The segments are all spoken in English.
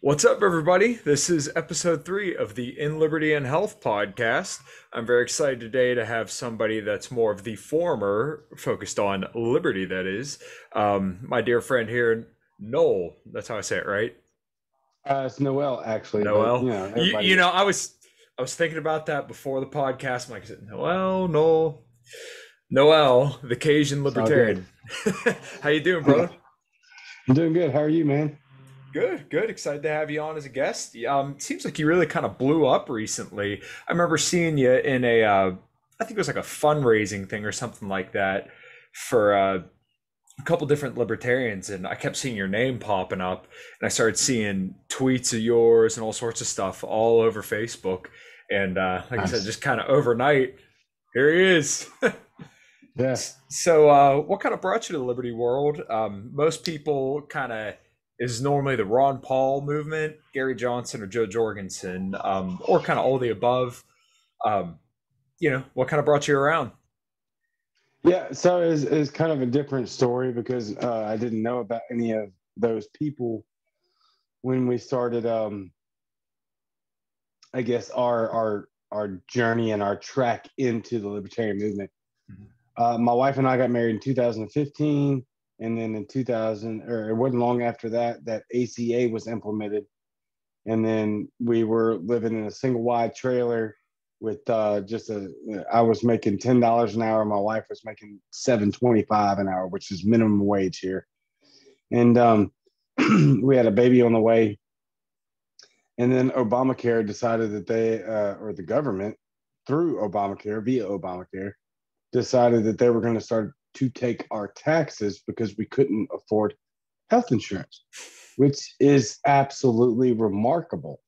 What's up, everybody? This is episode 3 of the In Liberty and Health podcast. I'm very excited today to have somebody that's more of the former, focused on liberty, that is. My dear friend here, Noel. That's how I say it, right? It's Noel actually, but Noel. You everybody. know, I was thinking about that before the podcast. I'm like, is it Noel, Noel, Noel, the Cajun It's all good. Libertarian. How you doing, brother? I'm doing good. How are you, man? Good, good. Excited to have you on as a guest. Seems like you really kind of blew up recently. I remember seeing you in I think it was like a fundraising thing or something like that for a couple different libertarians, and I kept seeing your name popping up, and I started seeing tweets of yours and all sorts of stuff all over Facebook. And like I said, Nice. just kind of overnight, here he is. Yeah. So, what kind of brought you to the Liberty World? Most people kind of is normally the Ron Paul movement, Gary Johnson or Joe Jorgensen, or kind of all the above. Um, what kind of brought you around? Yeah. So it's kind of a different story because I didn't know about any of those people when we started. I guess our journey and our track into the libertarian movement. My wife and I got married in 2015, and then in 2000, or it wasn't long after that, that ACA was implemented. And then we were living in a single wide trailer with I was making $10 an hour. My wife was making 7.25 an hour, which is minimum wage here. And we had a baby on the way. And then Obamacare decided that or the government through Obamacare, via Obamacare, decided that they were going to start to take our taxes because we couldn't afford health insurance, which is absolutely remarkable.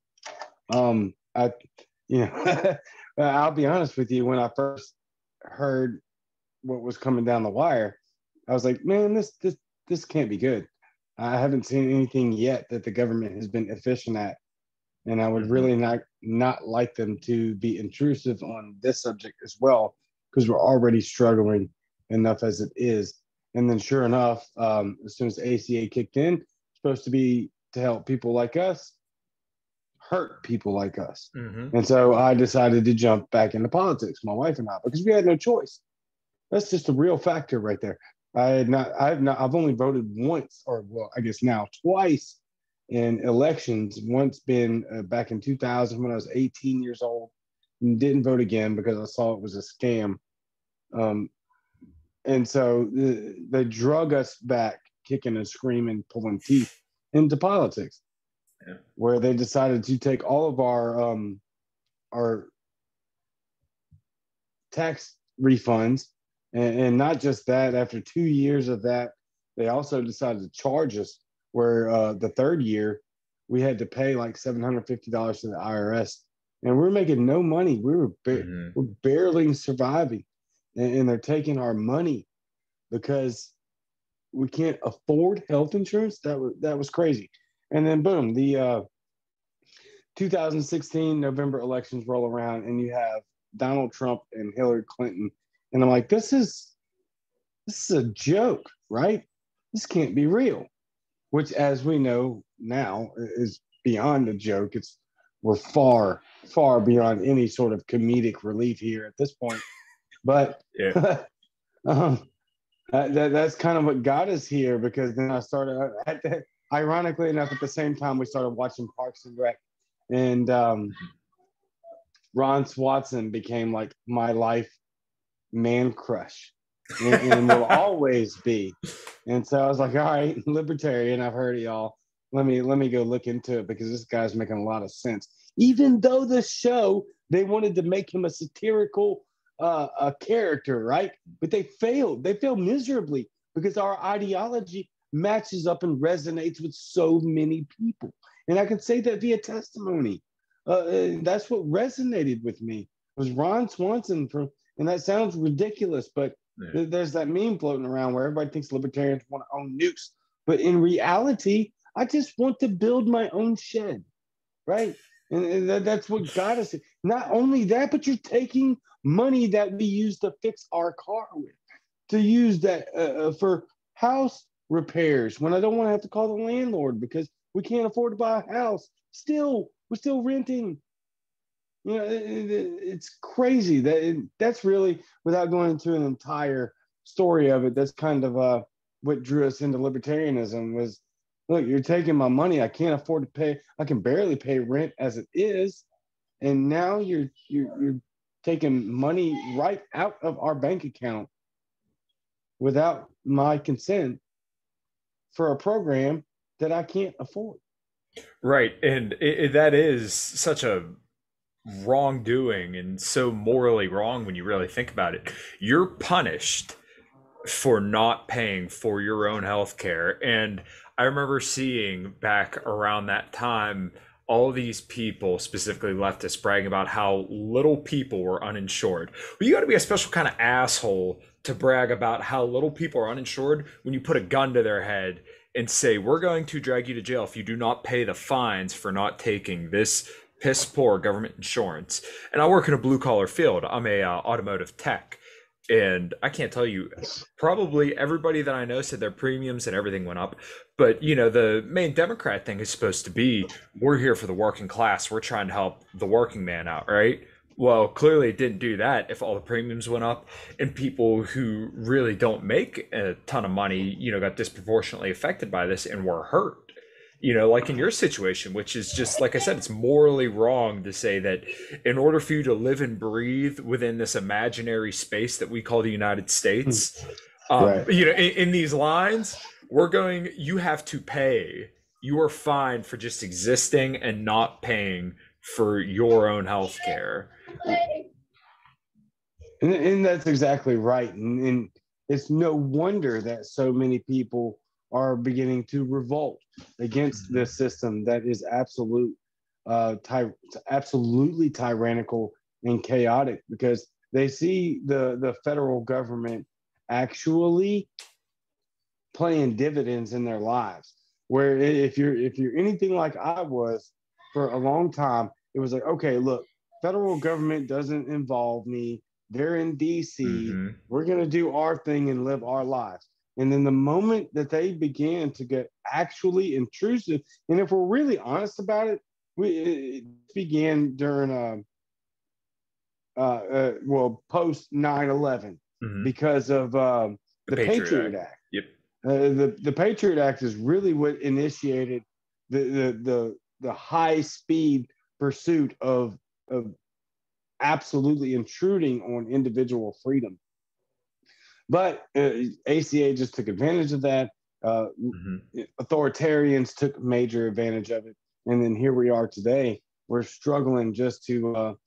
I, I'll be honest with you. When I first heard what was coming down the wire, I was like, man, this can't be good. I haven't seen anything yet that the government has been efficient at, and I would Hmm. really not like them to be intrusive on this subject as well, because we're already struggling enough as it is. And then, sure enough, as soon as the ACA kicked in, it's supposed to be to help people like us hurt people like us. Hmm. And so I decided to jump back into politics, my wife and I, because we had no choice. That's just a real factor right there. I've only voted once, or well, I guess now twice in elections. Once been back in 2000 when I was 18 years old, and didn't vote again because I saw it was a scam. Um, and so they drug us back, kicking and screaming, pulling teeth into politics, Yeah. where they decided to take all of our tax refunds, and not just that. After 2 years of that, they also decided to charge us. Where the third year, we had to pay like $750 to the IRS, and we are making no money. Hmm. We're barely surviving, and they're taking our money because we can't afford health insurance. That was crazy. And then boom, the 2016 November elections roll around, and you have Donald Trump and Hillary Clinton, and I'm like, this is a joke, right? This can't be real. Which, as we know now, is beyond a joke. We're far, far beyond any sort of comedic relief here at this point. But Yeah. um, that's kind of what got us here, because then I started, ironically enough, at the same time, we started watching Parks and Rec. And Ron Swanson became like my life man crush, and will always be. And so I was like, all right, libertarian, I've heard of y'all. Let me go look into it, because this guy's making a lot of sense. Even though the show, they wanted to make him a satirical a character, right? But they failed. They failed miserably, because our ideology matches up and resonates with so many people. And I can say that via testimony. That's what resonated with me, was Ron Swanson from, and that sounds ridiculous, but Yeah. there's that meme floating around where everybody thinks libertarians want to own nukes. But in reality, I just want to build my own shed, right? And that's what got us. Not only that, but you're taking money that we use to fix our car with, to use that for house repairs when I don't want to have to call the landlord, because We can't afford to buy a house. Still, we're still renting. It's crazy. That's really, without going into an entire story of it, that's kind of what drew us into libertarianism was, look, you're taking my money. I can't afford to pay. I can barely pay rent as it is. And now you're taking money right out of our bank account without my consent for a program that I can't afford. Right. And that is such a wrongdoing and so morally wrong when you really think about it. You're punished for not paying for your own health care. And I remember seeing back around that time all these people, specifically leftists, bragging about how little people were uninsured. Well, you got to be a special kind of asshole to brag about how little people are uninsured when you put a gun to their head and say, we're going to drag you to jail if you do not pay the fines for not taking this piss poor government insurance. And I work in a blue collar field. I'm a automotive tech. And I can't tell you, probably everybody that I know said their premiums and everything went up. But, the main Democrat thing is supposed to be, we're here for the working class. We're trying to help the working man out, right? Well, clearly it didn't do that if all the premiums went up and people who really don't make a ton of money, got disproportionately affected by this and were hurt. Like in your situation, which is just, like I said, it's morally wrong to say that in order for you to live and breathe within this imaginary space that we call the United States, Right. in these lines, you have to pay. You are fined for just existing and not paying for your own health care. And that's exactly right. And it's no wonder that so many people are beginning to revolt against this system that is absolutely tyrannical and chaotic, because they see the federal government actually playing dividends in their lives. Where if you're anything like I was for a long time, it was like, okay, look, federal government doesn't involve me. They're in DC. Mm-hmm. We're going to do our thing and live our lives. And then the moment that they began to get actually intrusive, and if we're really honest about it, it began during post 9/11 because of the Patriot Act. Yep. The Patriot Act is really what initiated the high speed pursuit of absolutely intruding on individual freedom. But ACA just took advantage of that. Authoritarians took major advantage of it, and then here we are today. We're struggling just to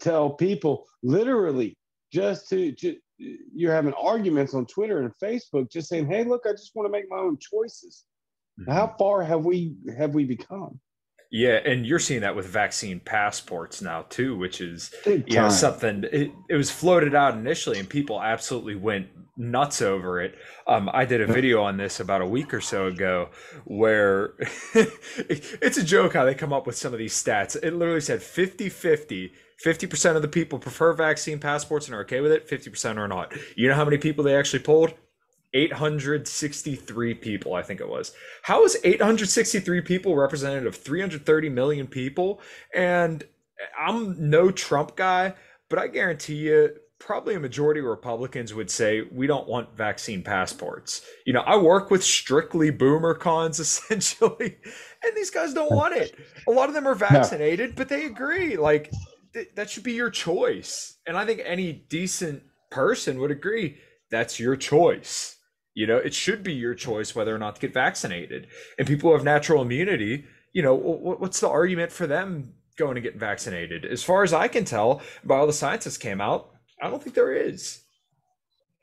tell people, literally, you're having arguments on Twitter and Facebook, just saying, "Hey, look, I just want to make my own choices." How far have we become? Yeah, and you're seeing that with vaccine passports now too, which is something. It was floated out initially, and people absolutely went nuts over it. I did a video on this about a week or so ago, where it's a joke how they come up with some of these stats. It literally said 50-50. 50% of the people prefer vaccine passports and are okay with it. 50% are not. You know how many people they actually polled? 863 people, I think it was. How is 863 people representative of 330 million people? And I'm no Trump guy, but I guarantee you, probably a majority of Republicans would say we don't want vaccine passports. I work with strictly boomer cons, essentially, and these guys don't want it. A lot of them are vaccinated, but they agree. Like, that should be your choice. And I think any decent person would agree that's your choice. It should be your choice whether or not to get vaccinated. And people who have natural immunity, what's the argument for them going to get vaccinated? As far as I can tell, by all the scientists came out, I don't think there is.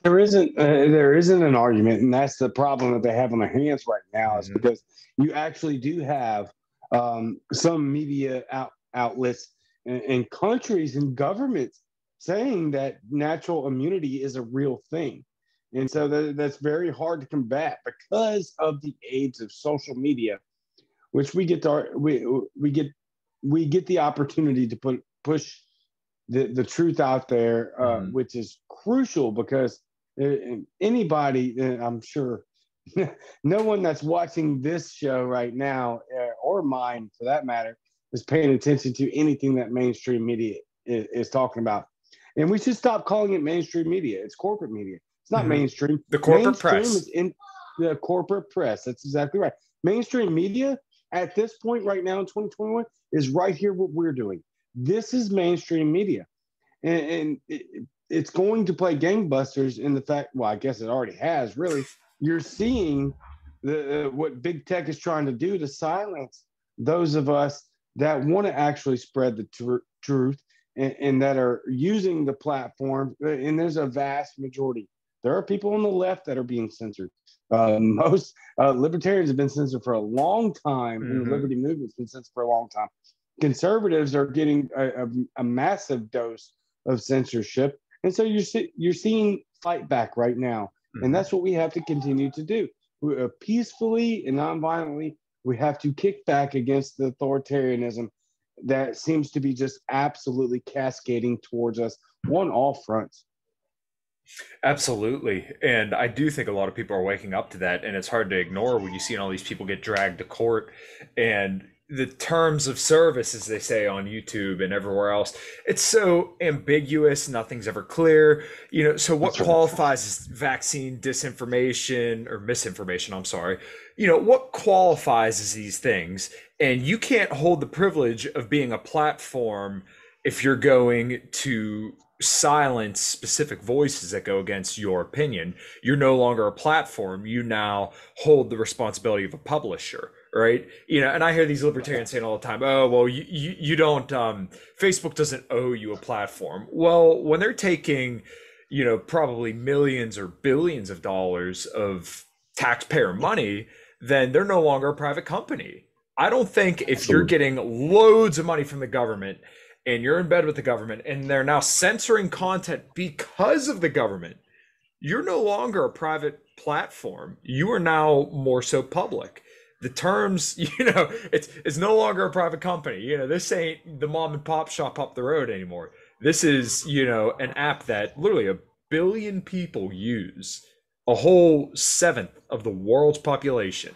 There isn't an argument, and that's the problem that they have on their hands right now. Is because you actually do have some media outlets and countries and governments saying that natural immunity is a real thing. And so that's very hard to combat because of the aids of social media, which we get the opportunity to push the truth out there, which is crucial because anybody, I'm sure no one that's watching this show right now, or mine for that matter, is paying attention to anything that mainstream media is talking about. And we should stop calling it mainstream media. It's corporate media. It's not mainstream. The corporate mainstream press. is in the corporate press. That's exactly right. Mainstream media at this point right now in 2021 is right here what we're doing. This is mainstream media. And it's going to play gangbusters in the fact, well, I guess it already has, really. You're seeing what big tech is trying to do to silence those of us that want to actually spread the truth and that are using the platform. And there's a vast majority. There are people on the left that are being censored. Most libertarians have been censored for a long time, and the liberty movement's been censored for a long time. Conservatives are getting a massive dose of censorship, and so you're seeing fight back right now, and that's what we have to continue to do. Peacefully and non-violently, we have to kick back against the authoritarianism that seems to be just absolutely cascading towards us on all fronts. Absolutely. And I do think a lot of people are waking up to that, and it's hard to ignore when you see all these people get dragged to court and the terms of service, as they say on YouTube and everywhere else, it's so ambiguous. Nothing's ever clear. So what qualifies as vaccine disinformation or misinformation? I'm sorry. What qualifies as these things? And you can't hold the privilege of being a platform if you're going to silence specific voices that go against your opinion. You're no longer a platform. You now hold the responsibility of a publisher, right? And I hear these libertarians saying all the time, oh, well, you don't, Facebook doesn't owe you a platform. Well, when they're taking, probably millions or billions of dollars of taxpayer money, then they're no longer a private company. I don't think if you're getting loads of money from the government and you're in bed with the government and they're now censoring content because of the government, you're no longer a private platform. You are now more so public. The terms, it's no longer a private company. This ain't the mom and pop shop up the road anymore. This is, an app that literally 1 billion people use, a whole seventh of the world's population.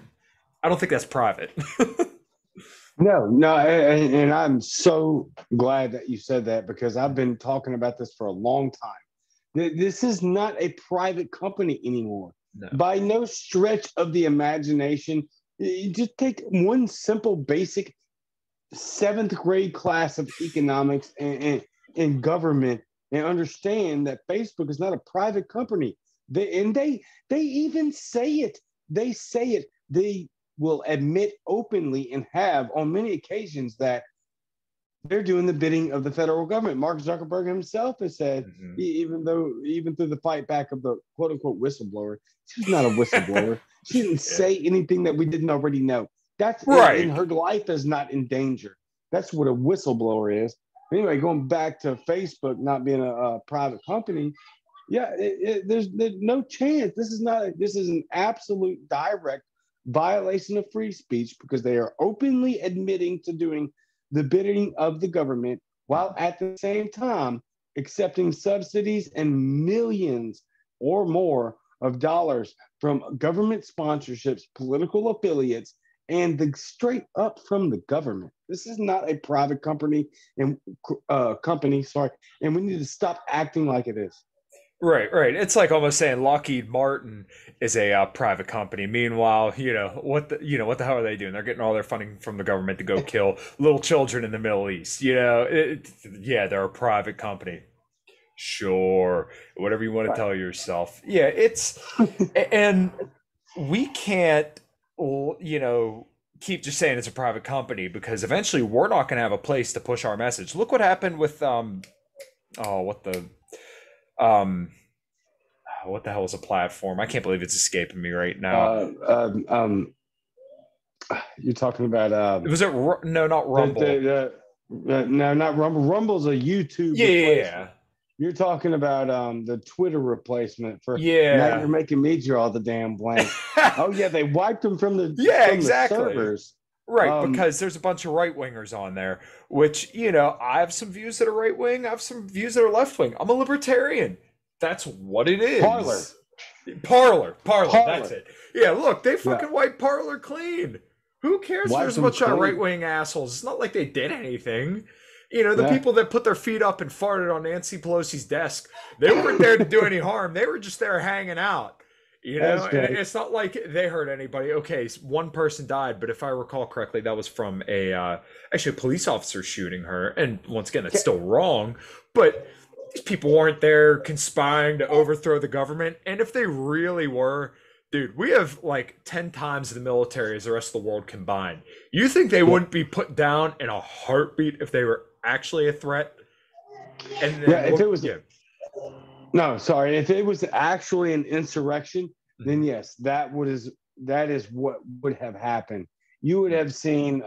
I don't think that's private. No, and I'm so glad that you said that, because I've been talking about this for a long time. This is not a private company anymore. No. By no stretch of the imagination. You just take one simple, basic 7th grade class of economics and government and understand that Facebook is not a private company. They even say it. They say it. They will admit openly and have on many occasions that they're doing the bidding of the federal government. Mark Zuckerberg himself has said, even through the fight back of the quote unquote whistleblower, she's not a whistleblower. She didn't say anything that we didn't already know. That's right. And her life is not in danger. That's what a whistleblower is. Anyway, going back to Facebook not being a private company, there's no chance. This is an absolute direct violation of free speech, because they are openly admitting to doing the bidding of the government while at the same time accepting subsidies and millions or more of dollars from government sponsorships, political affiliates, and straight up from the government. This is not a private company and we need to stop acting like it is. Right. It's like almost saying Lockheed Martin is a private company. Meanwhile, what the hell are they doing? They're getting all their funding from the government to go kill little children in the Middle East. They're a private company. Sure, whatever you want to tell yourself. Yeah, it's and we can't, keep just saying it's a private company, because eventually we're not going to have a place to push our message. Look what happened with what the hell is a platform? I can't believe it's escaping me right now. You're talking about was it no, not Rumble? No, not Rumble. Rumble's a YouTube. Yeah. You're talking about the Twitter replacement for. Yeah. Now you're making me draw the damn blank. Oh yeah, they wiped them from the exactly. The servers. Right, because there's a bunch of right-wingers on there, which, I have some views that are right-wing, I have some views that are left-wing. I'm a libertarian. That's what it is. Parlor, that's Parlor. it. Yeah, look, they Yeah, fucking wiped Parlor clean. Who cares if wiped there's a them bunch of right clean. wing assholes? It's not like they did anything. You know, the Yeah. people that put their feet up and farted on Nancy Pelosi's desk, they weren't there to do any harm. They were just there hanging out. You know, That's and right. it's not like they hurt anybody. Okay, one person died, but if I recall correctly, that was from actually a police officer shooting her. And once again, that's still wrong. But these people weren't there conspiring to overthrow the government. And if they really were, dude, we have like 10 times the military as the rest of the world combined. You think they Yeah. wouldn't be put down in a heartbeat if they were actually a threat? And Yeah. then If it look, was yeah. no, sorry, if it was actually an insurrection, then Mhm. yes, that is what would have happened. You would have seen,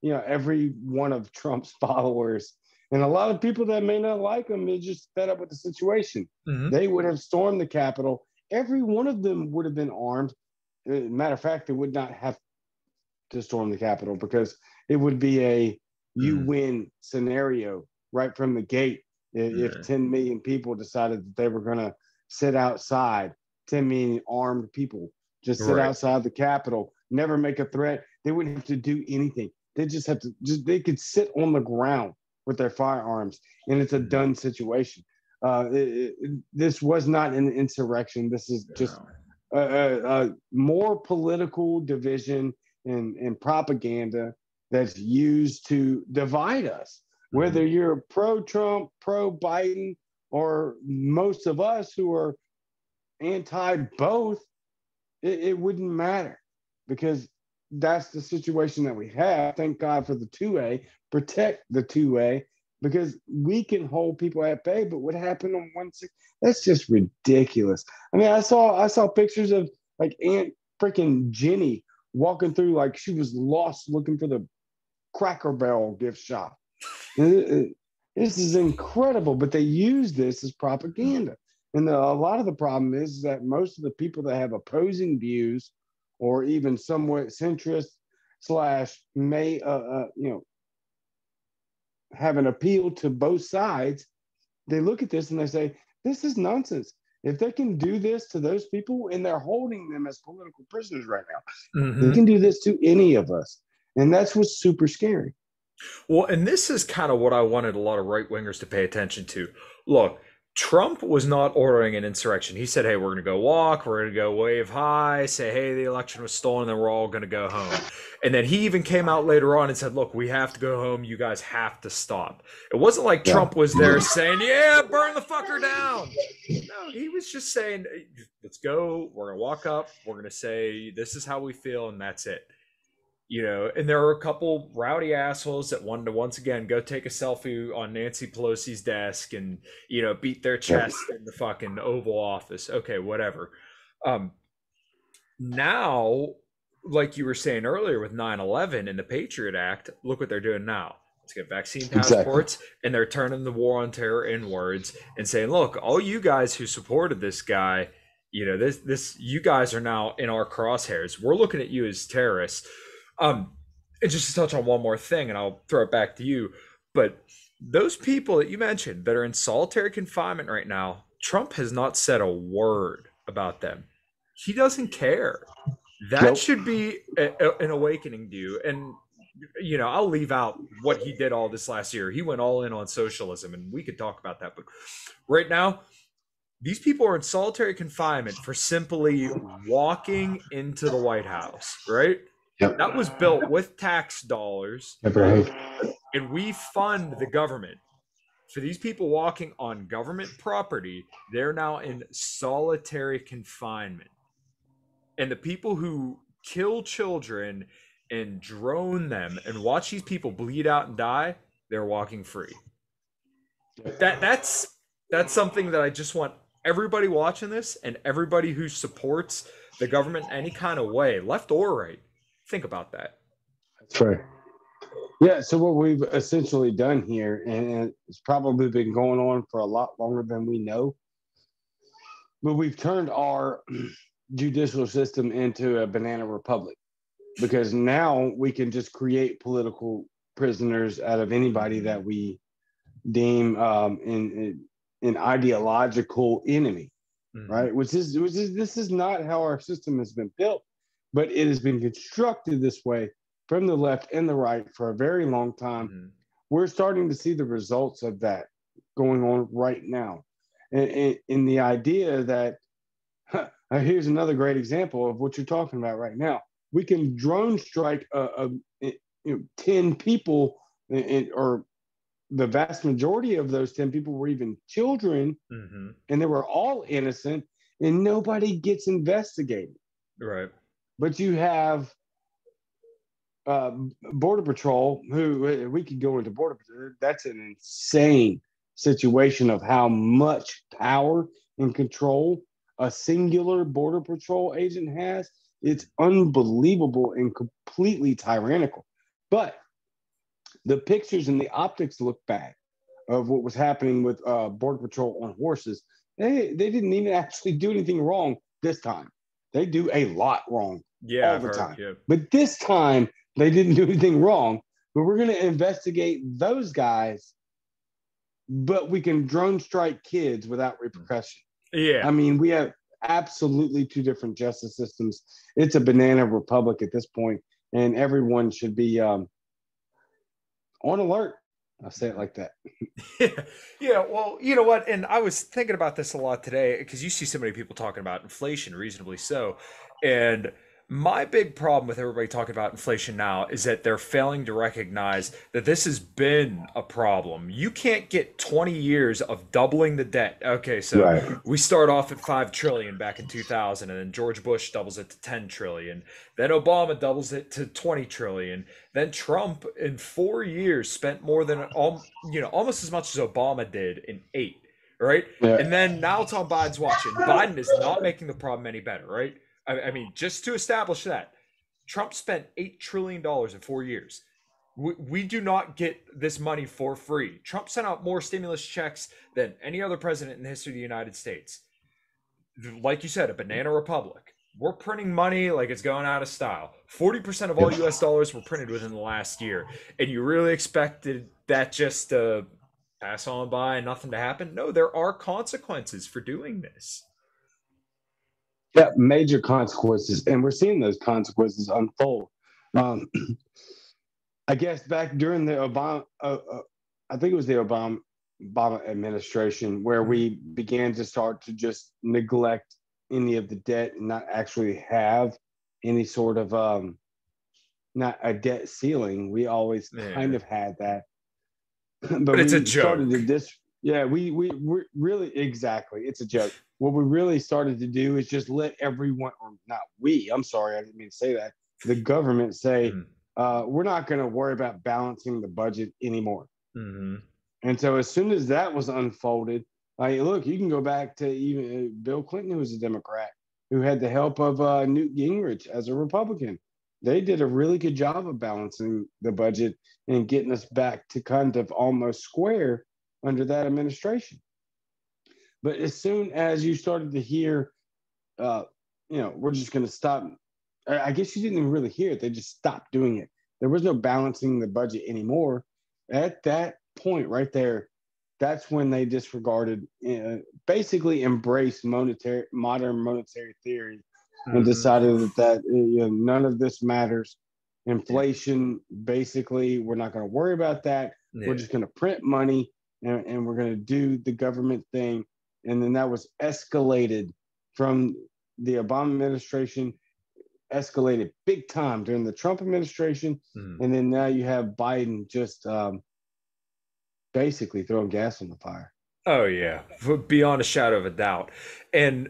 every one of Trump's followers, and a lot of people that may not like him, is just fed up with the situation. Mhm. They would have stormed the Capitol. Every one of them would have been armed. Matter of fact, they would not have to storm the Capitol because it would be a you Mhm. win scenario right from the gate. If Mhm. 10 million people decided that they were going to sit outside, 10 million armed people just sit Right. outside the Capitol, never make a threat, they wouldn't have to do anything. They just have to, they could sit on the ground with their firearms and it's a Mhm. done situation. This was not an insurrection. This is just No. more political division and propaganda that's used to divide us. Mhm. Whether you're pro Trump, pro Biden, or most of us who are anti both, it wouldn't matter because that's the situation that we have. Thank God for the 2A, protect the 2A because we can hold people at bay. But what happened on 1-6? That's just ridiculous. I mean, I saw pictures of like Aunt freaking Jenny walking through like she was lost looking for the Cracker Barrel gift shop. This is incredible, but they use this as propaganda. And a lot of the problem is that most of the people that have opposing views or even somewhat centrist slash may have an appeal to both sides, they look at this and they say, this is nonsense. If they can do this to those people and they're holding them as political prisoners right now, they Mhm. can do this to any of us. And that's what's super scary. Well, and this is kind of what I wanted a lot of right wingers to pay attention to. Look, Trump was not ordering an insurrection. He said, hey, we're going to go walk, we're going to go wave high, say, hey, the election was stolen, then we're all going to go home. And then he even came out later on and said, look, we have to go home. You guys have to stop. It wasn't like Yeah. Trump was there saying, yeah, burn the fucker down. No, he was just saying, let's go. We're going to walk up. We're going to say, this is how we feel, and that's it. You know, and there were a couple rowdy assholes that wanted to once again go take a selfie on Nancy Pelosi's desk and, you know, beat their Yeah. chest in the fucking Oval Office. Okay, whatever. Um, Now, like you were saying earlier with 9/11 and the Patriot Act, look what they're doing now. Let's get vaccine Exactly. passports, and they're turning the war on terror inwards and saying, look, all you guys who supported this guy, you know, you guys are now in our crosshairs. We're looking at you as terrorists. Um, and just to touch on one more thing, and I'll throw it back to you. But those people that you mentioned that are in solitary confinement right now, Trump has not said a word about them. He doesn't care. That Nope. should be an awakening to you. And, you know, I'll leave out what he did all this last year. He went all in on socialism, and we could talk about that. But right now, these people are in solitary confinement for simply walking into the White House, right? Yep. That was built with tax dollars, Right. and we fund the government. For these people walking on government property, they're now in solitary confinement. And the people who kill children and drone them and watch these people bleed out and die, they're walking free. That's something that I just want everybody watching this and everybody who supports the government in any kind of way, left or right, think about that. That's right. Yeah. So what we've essentially done here, and it's probably been going on for a lot longer than we know, but we've turned our judicial system into a banana republic because now we can just create political prisoners out of anybody that we deem an ideological enemy. right? Which is this is not how our system has been built, but it has been constructed this way from the left and the right for a very long time. We're starting to see the results of that going on right now. And in the idea that here's another great example of what you're talking about right now. We can drone strike 10 people, or the vast majority of those 10 people were even children, and they were all innocent, and nobody gets investigated. Right. But you have Border Patrol, who we could go into Border Patrol. That's an insane situation of how much power and control a singular Border Patrol agent has. It's unbelievable and completely tyrannical. But the pictures and the optics look bad of what was happening with Border Patrol on horses. They didn't even actually do anything wrong this time. They do a lot wrong all the time. Yeah. But this time, they didn't do anything wrong. But we're going to investigate those guys, but we can drone strike kids without repercussion. Yeah. I mean, we have absolutely two different justice systems. It's a banana republic at this point, and everyone should be on alert. I'll say it like that. Yeah, well, you know what? And I was thinking about this a lot today because you see so many people talking about inflation, reasonably so. And my big problem with everybody talking about inflation now is that they're failing to recognize that this has been a problem. You can't get 20 years of doubling the debt. Okay, so we start off at 5 trillion back in 2000, and then George Bush doubles it to 10 trillion. Then Obama doubles it to 20 trillion. Then Trump in 4 years spent more than almost as much as Obama did in 8, right? Yeah. And then now it's on Biden's watch, and Biden is not making the problem any better, right? I mean, just to establish that, Trump spent $8 trillion in 4 years. We do not get this money for free. Trump sent out more stimulus checks than any other president in the history of the United States. Like you said, a banana republic. We're printing money like it's going out of style. 40% of all U.S. dollars were printed within the last year. And you really expected that just to pass on by and nothing to happen? No, there are consequences for doing this. Yeah, major consequences, and we're seeing those consequences unfold. I guess back during the Obama, I think it was the Obama administration, where we began to start to just neglect any of the debt and not actually have any sort of not a debt ceiling. We always kind of had that, but it's a joke. We really, exactly. It's a joke. What we really started to do is just let everyone, or not we, I'm sorry, I didn't mean to say that. The government say, we're not going to worry about balancing the budget anymore. And so as soon as that was unfolded, look, you can go back to even Bill Clinton, who was a Democrat, who had the help of Newt Gingrich as a Republican. They did a really good job of balancing the budget and getting us back to kind of almost square under that administration. But as soon as you started to hear, we're just going to stop. I guess you didn't even really hear it. They just stopped doing it. There was no balancing the budget anymore. At that point right there, that's when they disregarded, basically embraced modern monetary theory and decided that none of this matters. Inflation, basically, we're not going to worry about that. Yeah. We're just going to print money and we're going to do the government thing. And then that was escalated from the Obama administration, escalated big time during the Trump administration. And then now you have Biden just basically throwing gas on the fire. Oh, yeah, beyond a shadow of a doubt. And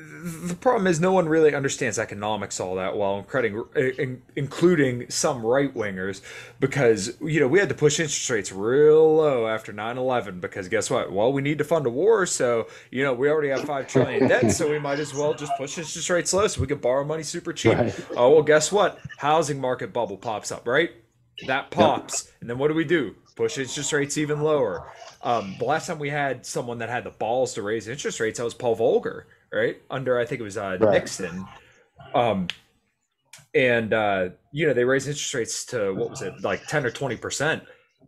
the problem is no one really understands economics all that well, including some right-wingers, because, we had to push interest rates real low after 9/11 because guess what? Well, we need to fund a war, so, we already have $5 trillion in debt, so we might as well just push interest rates low so we can borrow money super cheap. Right. Oh, well, guess what? Housing market bubble pops up, right? That pops. Yep. And then what do? Push interest rates even lower. The last time we had someone that had the balls to raise interest rates, that was Paul Volcker. Right under, I think it was Nixon, and they raised interest rates to what was it, like 10 or 20%.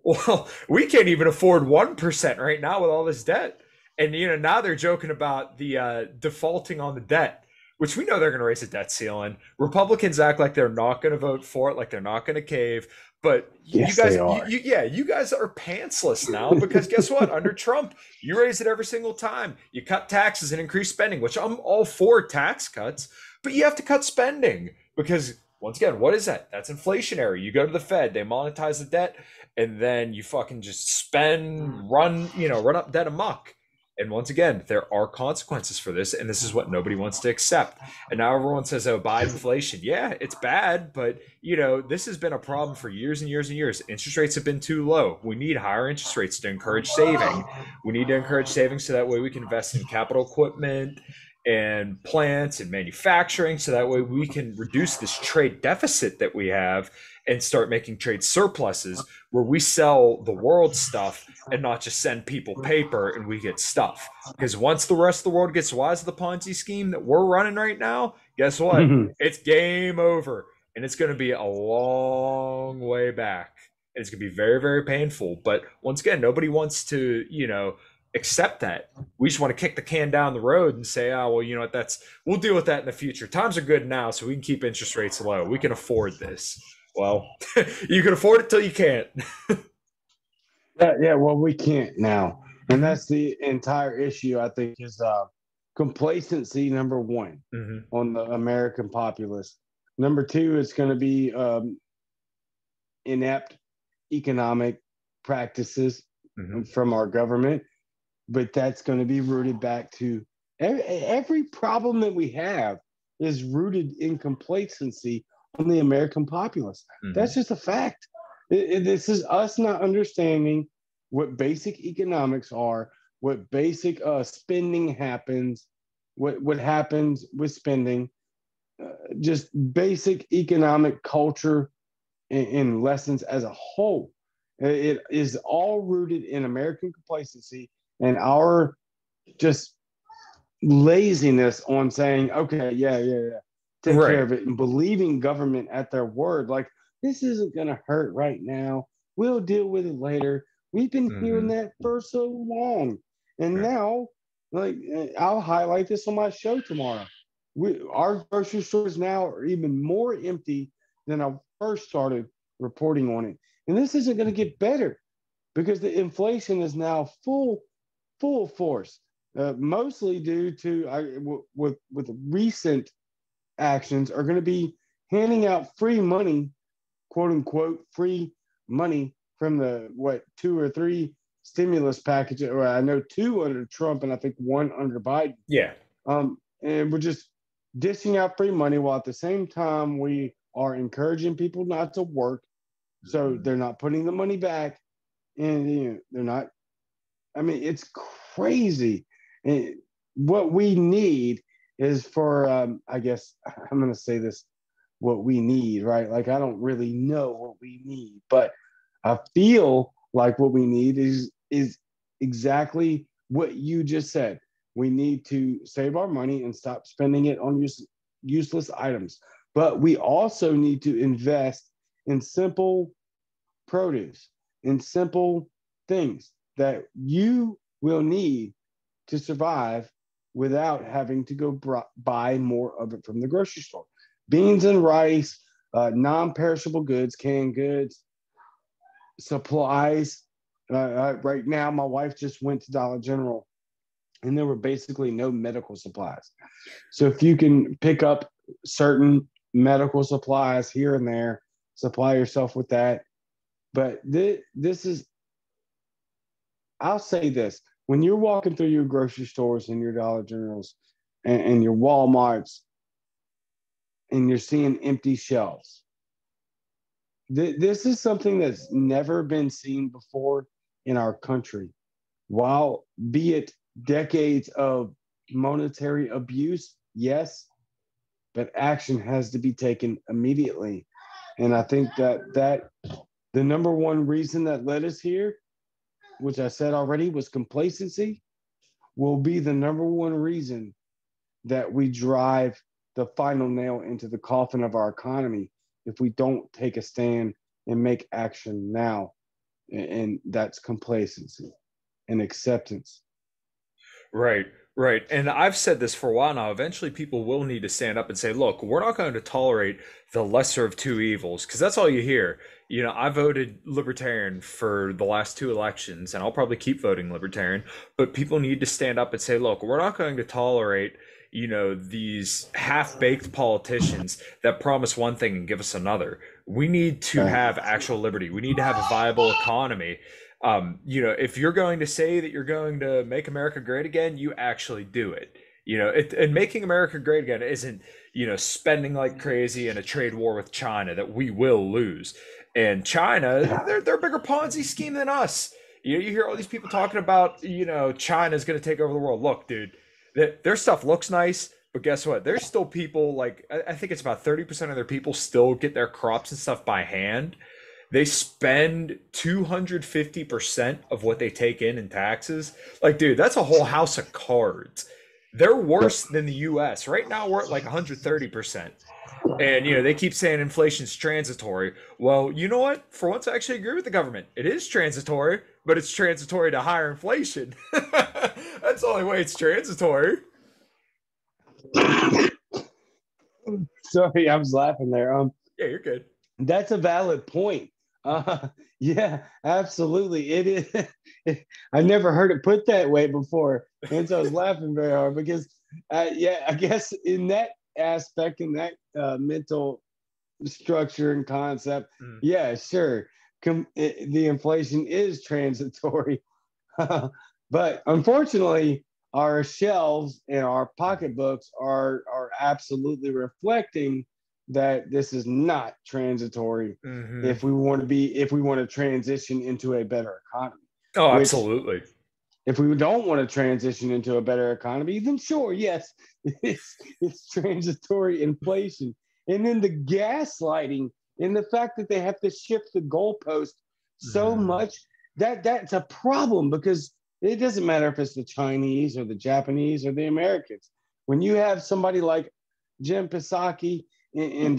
Well, we can't even afford 1% right now with all this debt, And now they're joking about the defaulting on the debt, which we know they're going to raise the debt ceiling. Republicans act like they're not going to vote for it, like they're not going to cave. But you Yes, they guys, are. yeah, you guys are pantsless now because guess what? Under Trump, you raise it every single time. You cut taxes and increase spending, which I'm all for tax cuts, but you have to cut spending because once again, what is that? That's inflationary. You go to the Fed, they monetize the debt, and then you fucking just spend, run up debt amok. And once again, there are consequences for this, and this is what nobody wants to accept. And now everyone says, "Oh, Biden inflation, yeah, it's bad, but this has been a problem for years and years and years. Interest rates have been too low. We need higher interest rates to encourage saving. We need to encourage saving so that way we can invest in capital equipment and plants and manufacturing, so that way we can reduce this trade deficit that we have and start making trade surpluses where we sell the world stuff and not just send people paper and we get stuff. Because once the rest of the world gets wise to the Ponzi scheme that we're running right now, guess what? It's game over. And it's going to be a long way back. And it's going to be very, very painful. But once again, nobody wants to, accept that. We just want to kick the can down the road and say, oh, well, you know what, we'll deal with that in the future. Times are good now, so we can keep interest rates low. We can afford this. Well, you can afford it till you can't. Yeah, well, we can't now. And that's the entire issue, I think, is complacency, number one, on the American populace. Number two, it's going to be inept economic practices from our government. But that's going to be rooted back to every problem that we have is rooted in complacency on the American populace. That's just a fact. This is us not understanding what basic economics are, what basic spending happens, what happens with spending, just basic economic culture and lessons as a whole. It is all rooted in American complacency and our just laziness on saying, okay, yeah, take care of it, and believing government at their word. Like, this isn't going to hurt right now. We'll deal with it later. We've been hearing that for so long. And now, like, I'll highlight this on my show tomorrow. Our grocery stores now are even more empty than I first started reporting on it. And this isn't going to get better because the inflation is now full force, mostly due to with recent actions are going to be handing out free money, quote unquote, free money from the 2 or 3 stimulus packages. Or I know 2 under Trump and I think 1 under Biden. Yeah. And we're just dishing out free money while at the same time we are encouraging people not to work, so they're not putting the money back, and they're not. I mean, it's crazy. And what we need is for, I guess I'm going to say this, what we need, right? Like, I don't really know what we need, but I feel like what we need is exactly what you just said. We need to save our money and stop spending it on useless items. But we also need to invest in simple produce, in simple things that you will need to survive without having to go buy more of it from the grocery store. Beans and rice, non-perishable goods, canned goods, supplies. Right now, my wife just went to Dollar General and there were basically no medical supplies. So if you can pick up certain medical supplies here and there, supply yourself with that. But this is, I'll say this, when you're walking through your grocery stores and your Dollar Generals and your Walmarts and you're seeing empty shelves, this is something that's never been seen before in our country. While be it decades of monetary abuse, yes, but action has to be taken immediately. And I think that the number one reason that led us here, which I said already, was complacency, will be the number one reason that we drive the final nail into the coffin of our economy if we don't take a stand and make action now. And that's complacency and acceptance. Right, right. And I've said this for a while now. Eventually, people will need to stand up and say, look, we're not going to tolerate the lesser of two evils, because that's all you hear. I voted Libertarian for the last two elections, and I'll probably keep voting Libertarian, but people need to stand up and say, look, we're not going to tolerate, these half-baked politicians that promise one thing and give us another. We need to Right. have actual liberty. We need to have a viable economy. If you're going to say that you're going to make America great again, you actually do it. And making America great again isn't, spending like crazy in a trade war with China that we will lose. And China, they're a bigger Ponzi scheme than us. You hear all these people talking about, China's going to take over the world. Look, dude, their stuff looks nice, but guess what? There's still people like I think it's about 30% of their people still get their crops and stuff by hand. They spend 250% of what they take in taxes. Like, dude, that's a whole house of cards. They're Yep. worse than the US. Right now, we're at like 130%. And, they keep saying inflation's transitory. Well, you know what? For once, I actually agree with the government. It is transitory, but it's transitory to higher inflation. That's the only way it's transitory. Sorry, I was laughing there. Yeah, you're good. That's a valid point. Yeah, absolutely. It is. I never heard it put that way before, and so I was laughing very hard because, yeah, I guess in that aspect, in that mental structure and concept, Mm. yeah, sure, the inflation is transitory, but unfortunately, our shelves and our pocketbooks are absolutely reflecting that this is not transitory Hmm. if we want to transition into a better economy. Oh, Which, absolutely. if we don't want to transition into a better economy, then sure, yes, it's transitory inflation. And then the gaslighting and the fact that they have to shift the goalpost so Mm. much, that's a problem, because it doesn't matter if it's the Chinese or the Japanese or the Americans. When you have somebody like Jim Psaki and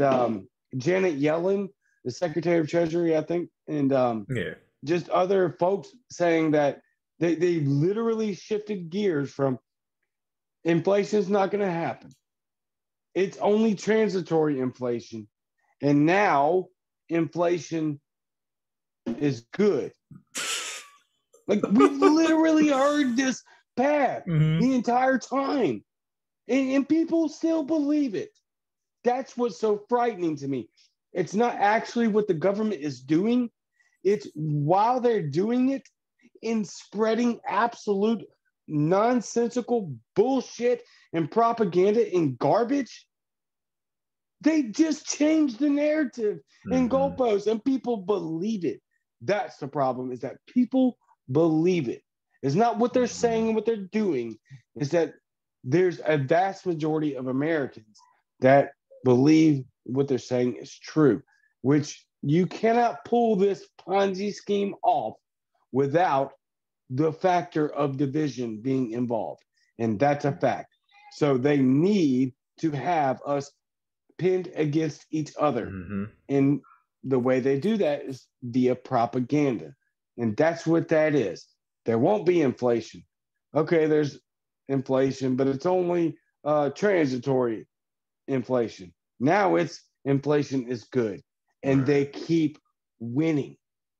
Janet Yellen, the Secretary of Treasury, I think, and Yeah. just other folks saying that they literally shifted gears from inflation is not going to happen. It's only transitory inflation. And now inflation is good. Like, we've literally heard this path Hmm. the entire time. And people still believe it. That's what's so frightening to me. It's not actually what the government is doing, it's while they're doing it in spreading absolute nonsensical bullshit and propaganda and garbage. They just change the narrative and Hmm. goalposts, and people believe it. That's the problem, is that people believe it. It's not what they're saying and what they're doing, is that there's a vast majority of Americans that believe what they're saying is true, which you cannot pull this Ponzi scheme off without the factor of division being involved. And that's a fact. So they need to have us pinned against each other. Hmm. And the way they do that is via propaganda. And that's what that is. There won't be inflation. Okay, there's inflation, but it's only transitory inflation. Now it's inflation is good. And they keep winning.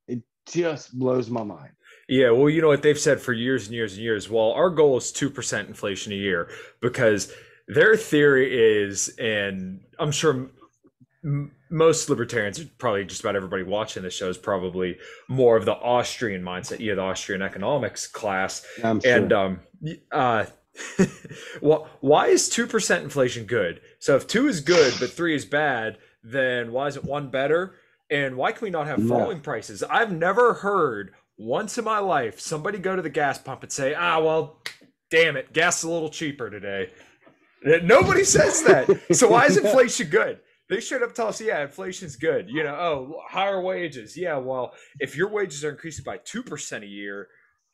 It just blows my mind. Yeah, well, you know what they've said for years and years and years. Well, our goal is 2% inflation a year because their theory is, and I'm sure most libertarians, probably just about everybody watching this show, is probably more of the Austrian mindset, the Austrian economics class. I'm And sure. uh, well, why is 2% inflation good? So if two is good but three is bad, then why isn't one better? And why can we not have No. falling prices? I've never heard once in my life somebody go to the gas pump and say, "Ah, well, damn it, gas is a little cheaper today." Nobody says that. So why is inflation good? They straight up tell us, yeah, inflation's good. Higher wages. Yeah, well, if your wages are increasing by 2% a year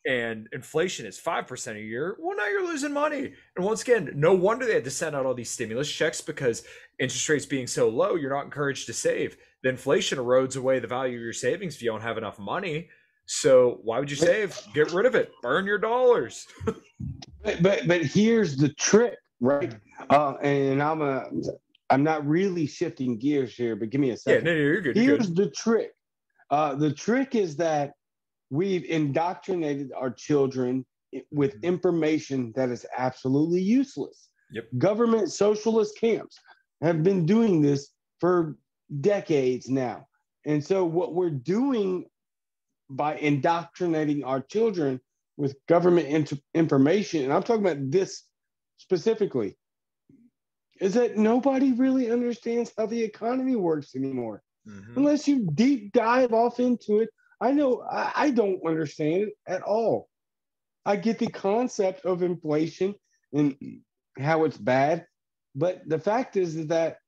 and inflation is 5% a year, well, now you're losing money. And once again, no wonder they had to send out all these stimulus checks, because interest rates being so low, you're not encouraged to save. The inflation erodes away the value of your savings if you don't have enough money. So why would you save? Get rid of it. Burn your dollars. But here's the trick, right? And I'm not really shifting gears here, but give me a Yeah, second. no, no, you're good. You're Here's good. the trick. The trick is that we've indoctrinated our children with Mhm. information that is absolutely useless. Yep. Government socialist camps have been doing this for decades now. And so, what we're doing by indoctrinating our children with government information, and I'm talking about this specifically, is that nobody really understands how the economy works anymore. Hmm. Unless you deep dive off into it, I know I don't understand it at all. I get the concept of inflation and how it's bad, but the fact is that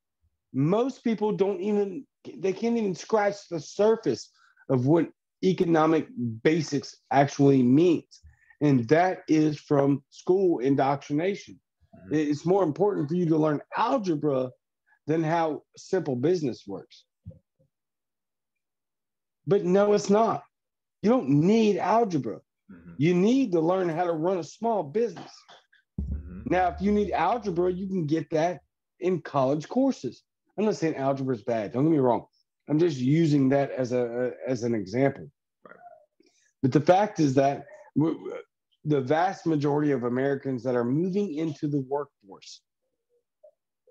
most people don't even they can't even scratch the surface of what economic basics actually means, and that is from school indoctrination. Hmm. It's more important for you to learn algebra than how simple business works. But no, it's not. You don't need algebra. Hmm. You need to learn how to run a small business. Hmm. Now, if you need algebra, you can get that in college courses. I'm not saying algebra is bad. Don't get me wrong. I'm just using that as an example. Right. But the fact is that the vast majority of Americans that are moving into the workforce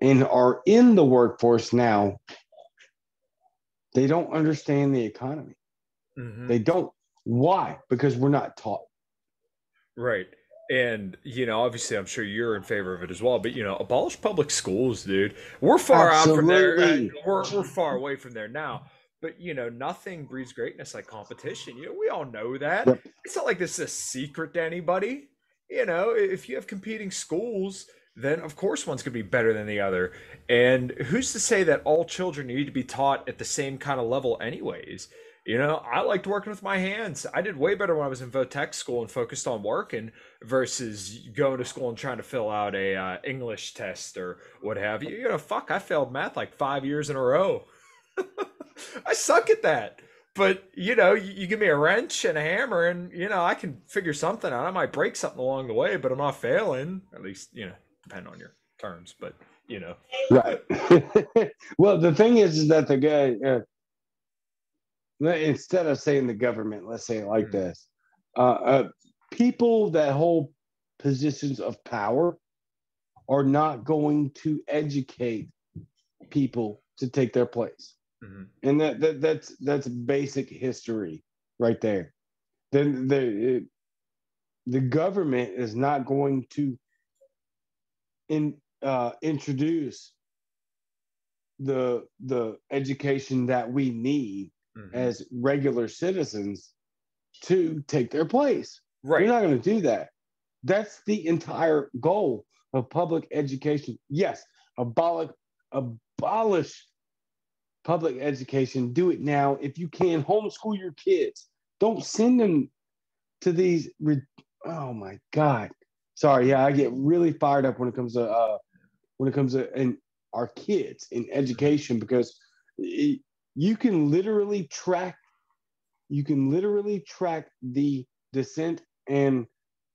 and are in the workforce now, they don't understand the economy. Hmm. They don't. Why? Because we're not taught. Right. And, obviously, I'm sure you're in favor of it as well. But, abolish public schools, dude. We're far out from there. Absolutely. We're far away from there now. But, nothing breeds greatness like competition. We all know that. Yep. It's not like this is a secret to anybody. If you have competing schools, then of course one's going to be better than the other. And who's to say that all children need to be taught at the same kind of level, anyways? I liked working with my hands. I did way better when I was in vo-tech school and focused on working versus going to school and trying to fill out a English test or what have you. Fuck, I failed math like 5 years in a row. I suck at that. But you give me a wrench and a hammer, and I can figure something out. I might break something along the way, but I'm not failing. At least depend on your terms. But Right. Well, the thing is that the guy, instead of saying the government, let's say it like Mm, this: people that hold positions of power are not going to educate people to take their place, mhm. and that's basic history right there. Then the government is not going to introduce the education that we need Mhm. as regular citizens to take their place. They're Right. not going to do that. That's the entire goal of public education. Yes, abolish public education. Do it now. If you can, homeschool your kids. Don't send them to these. Oh my God. Sorry. Yeah, I get really fired up when it comes to our kids in Mhm. education because you can literally track the descent and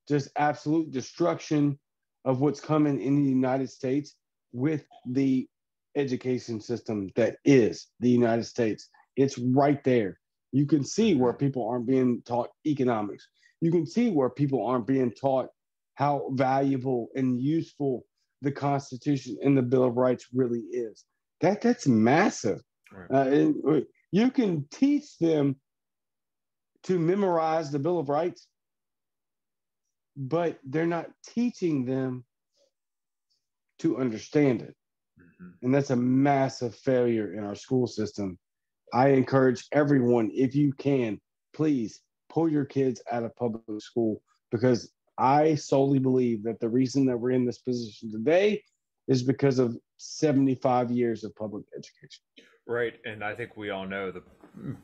just absolute destruction of what's coming in the United States with the education system that is the United States. It's right there. You can see where Mhm. people aren't being taught economics. You can see where people aren't being taught how valuable and useful the Constitution and the Bill of Rights really is. That's massive. Right. And you can teach them to memorize the Bill of Rights, but they're not teaching them to understand it. Mhm. And that's a massive failure in our school system. I encourage everyone, if you can, please pull your kids out of public school because I solely believe that the reason that we're in this position today is because of 75 years of public education. Right, and I think we all know the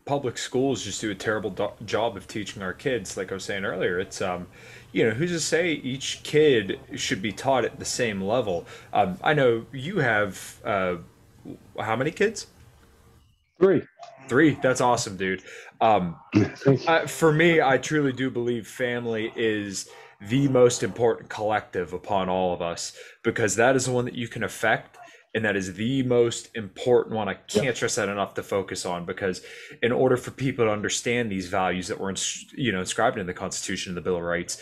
public schools just do a terrible job of teaching our kids. Like I was saying earlier, it's who's to say each kid should be taught at the same level? I know you have how many kids? Three. Three. That's awesome, dude. Thank you. For me, I truly do believe family is the most important collective upon all of us, because that is the one that you can affect. And that is the most important one. I Yep. can't stress that enough to focus on, because in order for people to understand these values that were inscribed in the Constitution and the Bill of Rights,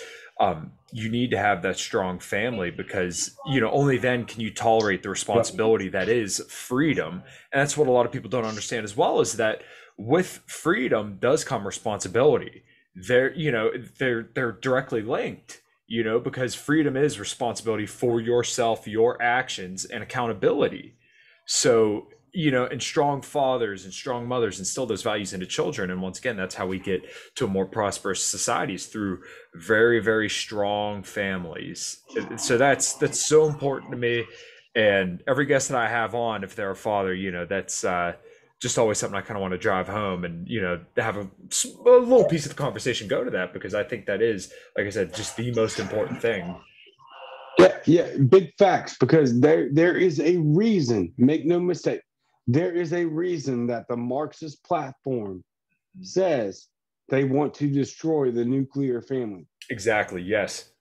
you need to have that strong family, because only then can you tolerate the Yep. responsibility that is freedom. And that's what a lot of people don't understand as well, is that with freedom does come responsibility. They're directly linked, because freedom is responsibility for yourself, your actions, and accountability. So, and strong fathers and strong mothers instill those values into children. And once again, that's how we get to a more prosperous societies, through very, very strong families. So that's so important to me. And every guest that I have on, if they're a father, that's just always something I kind of want to drive home, and have a little piece of the conversation go to that, because I think that is, like I said, just the most important thing. Yeah, yeah, big facts. Because there is a reason. Make no mistake, there is a reason that the Marxist platform says they want to destroy the nuclear family. Exactly. Yes.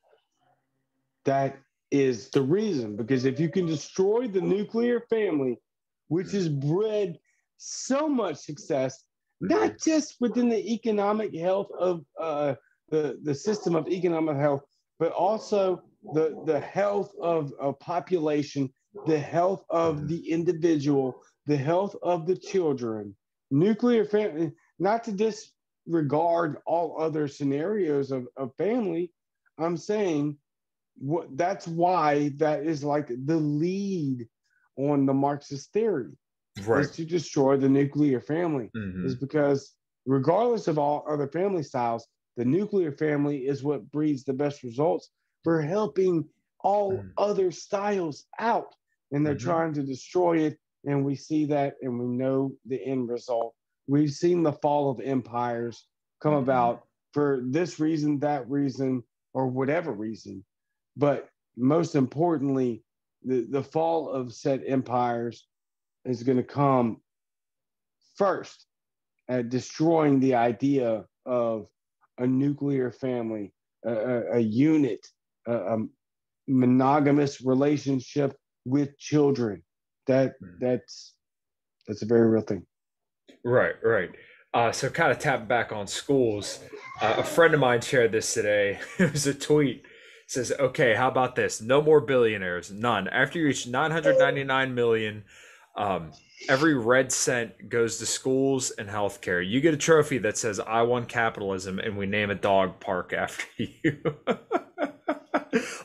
That is the reason. Because if you can destroy the nuclear family, which has bred so much success, Mhm. not just within the economic health of the system of economic health, but also the health of a population, the health of the individual, the health of the children. Nuclear family, not to disregard all other scenarios of family. I'm saying that's why that is like the lead on the Marxist theory, Right. is to destroy the nuclear family. Is Hmm. because regardless of all other family styles, the nuclear family is what breeds the best results for helping all other styles out. And they're Hmm. trying to destroy it. And we see that, and we know the end result. We've seen the fall of empires come Hmm. about for this reason, that reason, or whatever reason. But most importantly, the fall of said empires is going to come first at destroying the idea of a nuclear family, a unit, a monogamous relationship with children. That's a very real thing. Right. Right. So kind of tap back on schools. A friend of mine shared this today. It was a tweet. It says, "Okay, how about this? No more billionaires. None. After you reach 999 million, um, every red cent goes to schools and healthcare. You get a trophy that says 'I won capitalism,' and we name a dog park after you."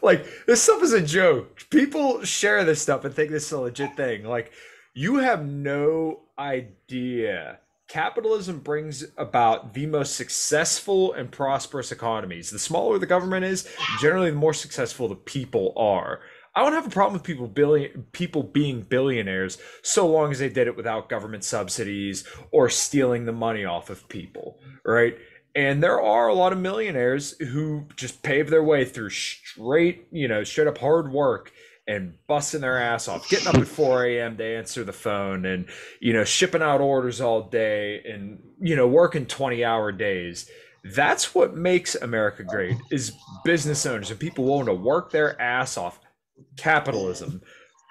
Like, this stuff is a joke. People share this stuff and think this is a legit thing. Like, you have no idea. Capitalism brings about the most successful and prosperous economies. The smaller the government is, generally the more successful the people are. I don't have a problem with people being billionaires, so long as they did it without government subsidies or stealing the money off of people, right? And there are a lot of millionaires who just pave their way through straight up hard work and busting their ass off, getting up at 4 a.m. to answer the phone, and, shipping out orders all day, and, working 20-hour days. That's what makes America great, is business owners and people willing to work their ass off. Capitalism.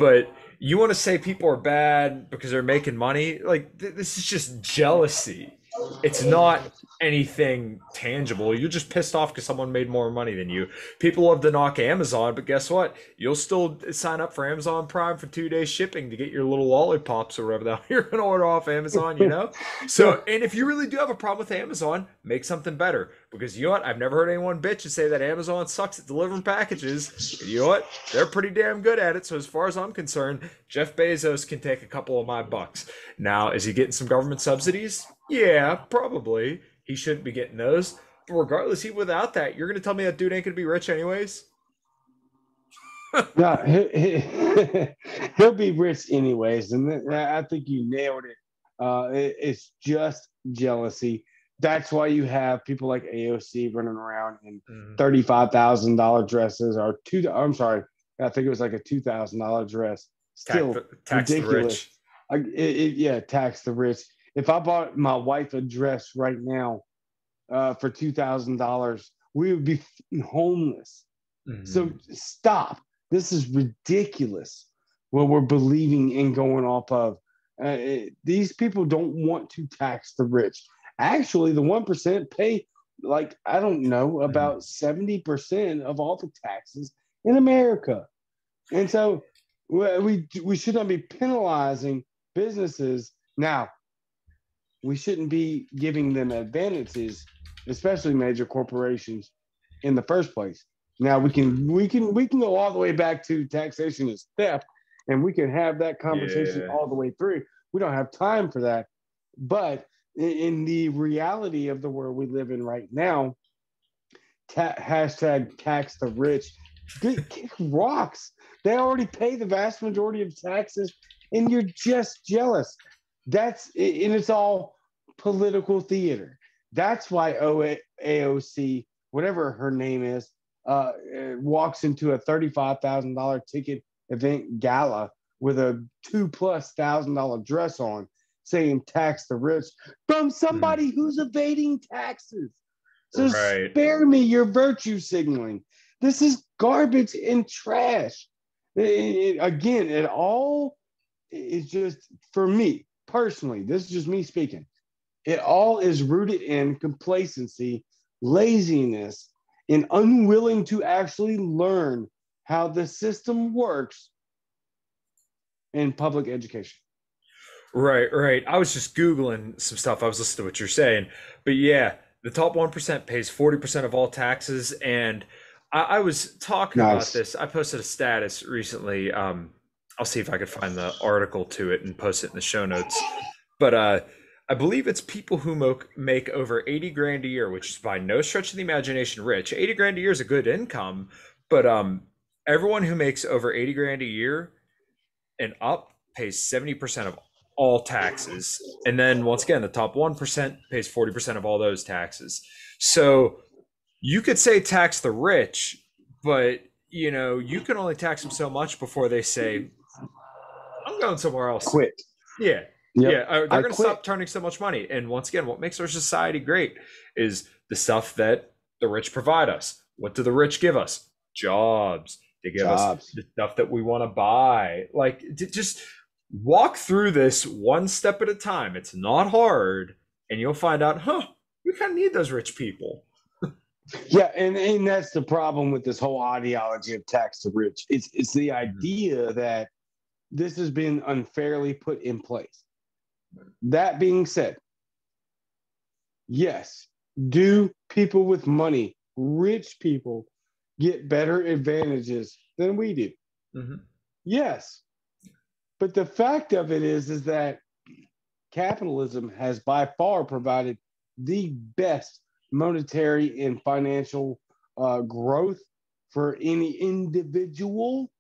But you want to say people are bad because they're making money? Like, this is just jealousy. It's not anything tangible. You're just pissed off because someone made more money than you. People love to knock Amazon, but guess what? You'll still sign up for Amazon Prime for 2 days shipping to get your little lollipops or whatever the hell you're gonna order off Amazon. Yeah, So, and if you really do have a problem with Amazon, make something better. Because you know what? I've never heard anyone bitch and say that Amazon sucks at delivering packages. And you know what? They're pretty damn good at it. So as far as I'm concerned, Jeff Bezos can take a couple of my bucks. Now, is he getting some government subsidies? Yeah, probably. He shouldn't be getting those. But regardless, even without that, you're gonna tell me that dude ain't gonna be rich anyways? no, he'll be rich anyways, and I think you nailed it. It's just jealousy. That's why you have people like AOC running around in Mm. $35,000 dresses, or two. I'm sorry, I think it was like a $2,000 dress. Still Tax the ridiculous. rich. Yeah, tax the rich. If I bought my wife a dress right now for $2,000, we would be homeless. So stop. This is ridiculous what we're believing and going off of. These people don't want to tax the rich. Actually, the 1% pay, like, I don't know, about 70% of all the taxes in America. And so we should not be penalizing businesses. Now, we shouldn't be giving them advantages, especially major corporations, in the first place. Now we can go all the way back to taxation is theft, and we can have that conversation all the way through. We don't have time for that. But in the reality of the world we live in right now, hashtag tax the rich, kick rocks. They already pay the vast majority of taxes, and you're just jealous. And it's all political theater. That's why AOC, whatever her name is, walks into a $35,000 ticket event gala with a $2,000+ dress on, saying tax the rich from somebody who's evading taxes. So spare me your virtue signaling. This is garbage and trash. Again, it all is just, for me personally, this is just me speaking, it all is rooted in complacency, laziness, and unwilling to actually learn how the system works in public education. Right. I was just Googling some stuff. I was listening to what you're saying. But yeah, the top 1% pays 40% of all taxes. And I was talking about this. I posted a status recently. I'll see if I could find the article to it and post it in the show notes. But I believe it's people who make over 80 grand a year, which is by no stretch of the imagination rich. 80 grand a year is a good income, but everyone who makes over 80 grand a year and up pays 70% of all taxes. And then once again, the top 1% pays 40% of all those taxes. So you could say tax the rich, but you can only tax them so much before they say, I'm going somewhere else. Quit. Yeah. Yep. Yeah, they're going to stop turning so much money. And once again, what makes our society great is the stuff that the rich provide us. What do the rich give us? Jobs. They give us the stuff that we want to buy. Like, just walk through this one step at a time. It's not hard. And you'll find out, we kind of need those rich people. Yeah, and that's the problem with this whole ideology of tax the rich. It's the idea that this has been unfairly put in place. That being said, yes, do people with money, rich people, get better advantages than we do? Yes. But the fact of it is that capitalism has by far provided the best monetary and financial growth for any individual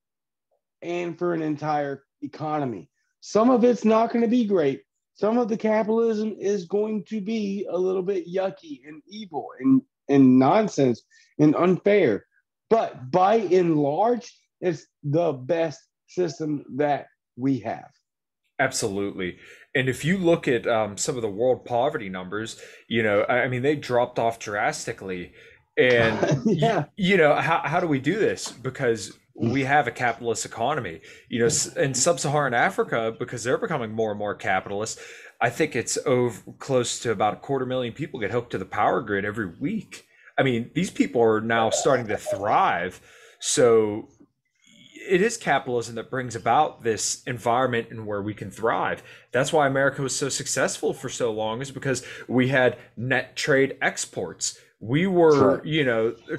and for an entire economy. Some of it's not going to be great. Some of the capitalism is going to be a little bit yucky and evil and nonsense and unfair. But by and large, it's the best system that we have. Absolutely. And if you look at some of the world poverty numbers, they dropped off drastically. And, how do we do this? Because we have a capitalist economy, in sub-Saharan Africa, because they're becoming more and more capitalist. I think it's close to about 250,000 people get hooked to the power grid every week. I mean, these people are now starting to thrive. So it is capitalism that brings about this environment and where we can thrive. That's why America was so successful for so long, is because we had net trade exports. We were,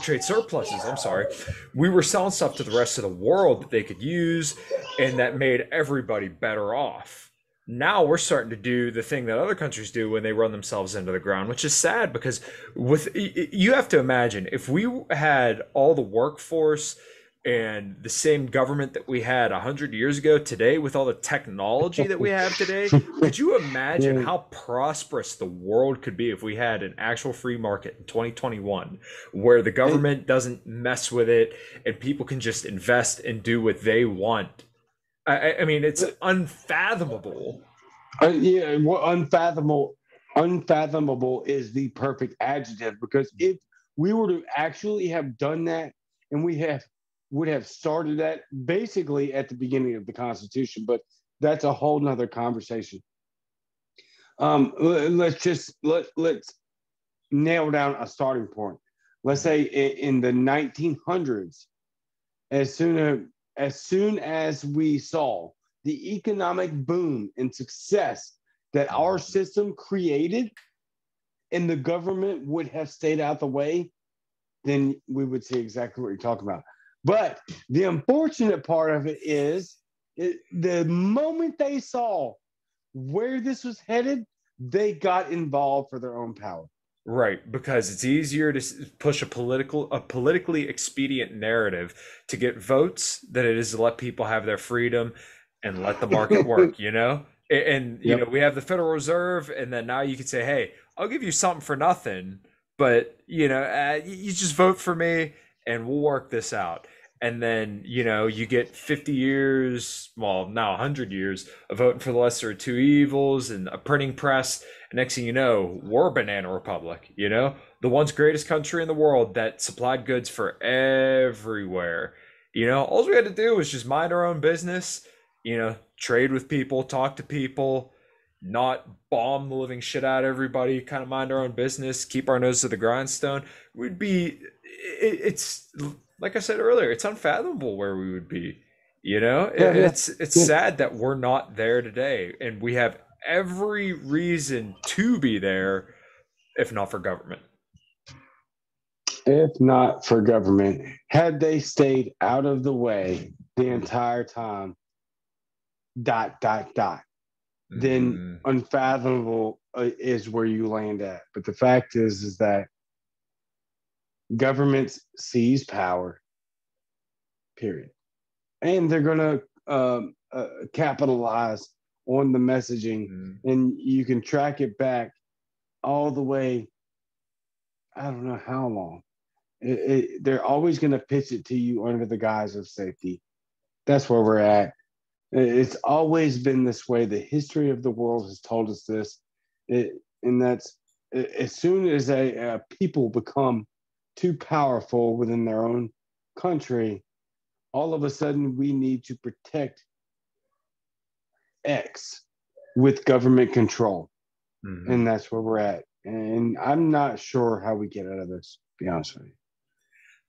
trade surpluses. I'm sorry. We were selling stuff to the rest of the world that they could use, and that made everybody better off. Now we're starting to do the thing that other countries do when they run themselves into the ground, which is sad, because you have to imagine, if we had all the workforce and the same government that we had 100 years ago today, with all the technology that we have today, could you imagine how prosperous the world could be if we had an actual free market in 2021, where the government doesn't mess with it and people can just invest and do what they want? I mean, it's unfathomable. Unfathomable is the perfect adjective, because if we were to actually have done that, and would have started that basically at the beginning of the Constitution, but that's a whole nother conversation. Let's nail down a starting point. Let's say in the 1900s, as soon as we saw the economic boom and success that our system created, and the government would have stayed out the way, then we would see exactly what you're talking about. But the unfortunate part of it is, the moment they saw where this was headed, they got involved for their own power. Right, because it's easier to push a politically expedient narrative to get votes than it is to let people have their freedom and let the market work, you know? And you know, Yep. we have the Federal Reserve, and then now you can say, "Hey, I'll give you something for nothing, but you know, you just vote for me and we'll work this out." And then, you know, you get 50 years, well, now 100 years of voting for the lesser of two evils and a printing press. And next thing you know, we're a banana republic, you know, the once greatest country in the world that supplied goods for everywhere. You know, all we had to do was just mind our own business, you know, trade with people, talk to people, not bomb the living shit out of everybody, kind of mind our own business, keep our nose to the grindstone. We'd be, it's like I said earlier, it's unfathomable where we would be. You know, Yeah, yeah, it's yeah. sad that we're not there today, and we have every reason to be there, if not for government. If not for government, had they stayed out of the way the entire time, dot, dot, dot, then Mm, unfathomable is where you land at. But the fact is that governments seize power, period. And they're going to capitalize on the messaging, mm, and you can track it back all the way. I don't know how long. They're always going to pitch it to you under the guise of safety. That's where we're at. It's always been this way. The history of the world has told us this. And that's, as soon as a people become too powerful within their own country, all of a sudden we need to protect X with government control. mhm. And that's where we're at. And I'm not sure how we get out of this, to be honest with you.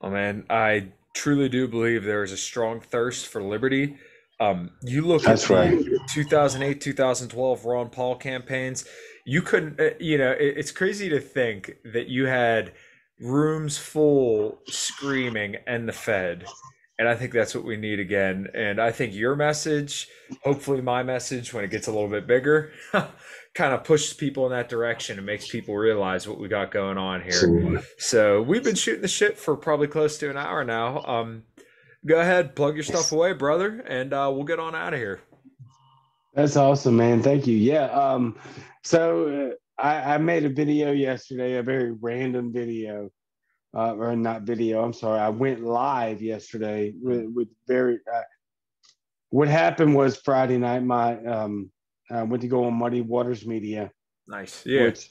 Oh man, I truly do believe there is a strong thirst for liberty. You look at That's right. the 2008, 2012 Ron Paul campaigns. You couldn't, you know, it's crazy to think that you had rooms full screaming and the Fed. And I think that's what we need again. And I think your message, hopefully my message, when it gets a little bit bigger, kind of pushes people in that direction and makes people realize what we got going on here. Absolutely. So we've been shooting the shit for probably close to an hour now. Go ahead, plug your stuff away, brother, and we'll get on out of here. That's awesome, man. Thank you. Yeah. I made a video yesterday, a very random video, or not video. I'm sorry. I went live yesterday Mm, with very. What happened was Friday night. I went to go on Muddy Waters Media, nice. Yeah. which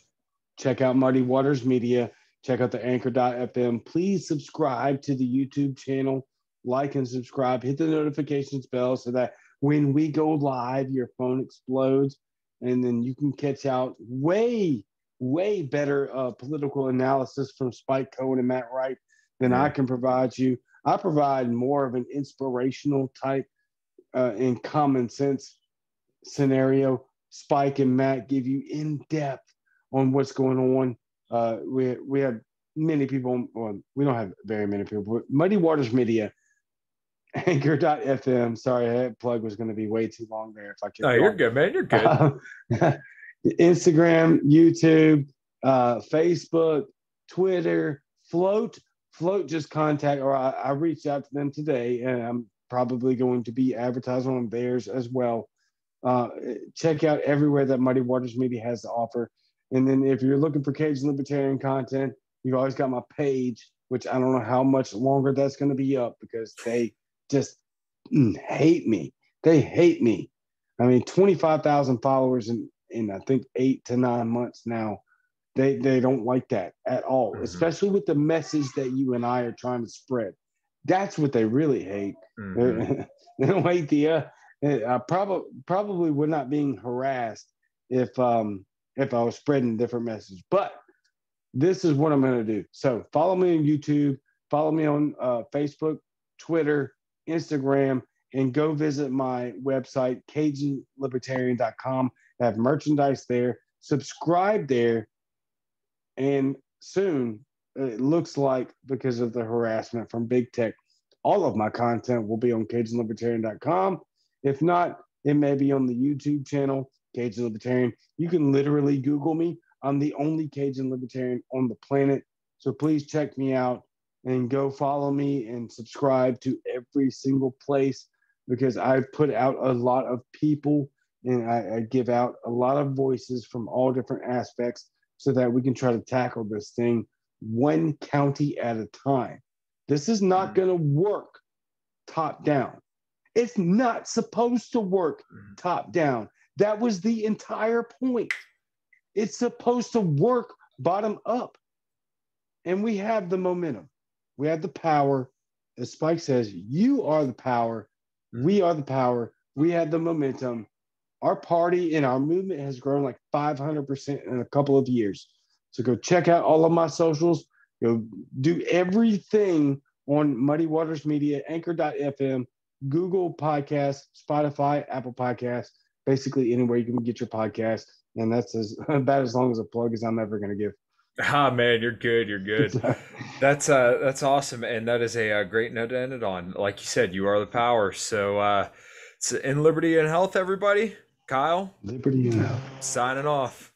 check out Muddy Waters Media. Check out the Anchor.fm. Please subscribe to the YouTube channel. Like and subscribe. Hit the notifications bell so that when we go live, your phone explodes, and then you can catch out way better political analysis from Spike Cohen and Matt Wright than I Yeah. can provide you. I provide more of an inspirational type and common sense scenario. Spike and Matt give you in depth on what's going on. We have many people. Well, we don't have very many people. But Muddy Waters Media, Anchor.fm. Sorry, that plug was going to be way too long there if I No, kept you're going. good, man. You're good. Instagram, YouTube, Facebook, Twitter, Float. Float just contact, or I reached out to them today, and I'm probably going to be advertising on theirs as well. Uh, Check out everywhere that Muddy Waters Media has to offer. And then if you're looking for Cajun Libertarian content, you've always got my page, which I don't know how much longer that's going to be up because they just hate me. They hate me. I mean, 25,000 followers in I think 8 to 9 months now. They don't like that at all, Hmm. especially with the message that you and I are trying to spread. That's what they really hate. Hmm. They don't hate the probably would not being harassed if I was spreading a different message. But this is what I'm going to do. So follow me on YouTube, follow me on Facebook, Twitter, Instagram, and go visit my website, CajunLibertarian.com. I have merchandise there. Subscribe there. And soon, it looks like because of the harassment from big tech, all of my content will be on CajunLibertarian.com. If not, it may be on the YouTube channel, Cajun Libertarian. You can literally Google me. I'm the only Cajun Libertarian on the planet. So please check me out and go follow me and subscribe to every single place because I put out a lot of people and I give out a lot of voices from all different aspects so that we can try to tackle this thing one county at a time. This is not going to work top down. It's not supposed to work top down. That was the entire point. It's supposed to work bottom up. And we have the momentum. We have the power. As Spike says, you are the power. We are the power. We have the momentum. Our party and our movement has grown like 500% in a couple of years. So go check out all of my socials. Go do everything on Muddy Waters Media, Anchor.fm, Google Podcasts, Spotify, Apple Podcasts, basically anywhere you can get your podcast. And that's about as long as a plug as I'm ever going to give. Ah, man, you're good. You're good. That's awesome, and that is a, great note to end it on. Like you said, you are the power. So, it's in liberty and health, everybody. Kyle, Liberty and health. signing off.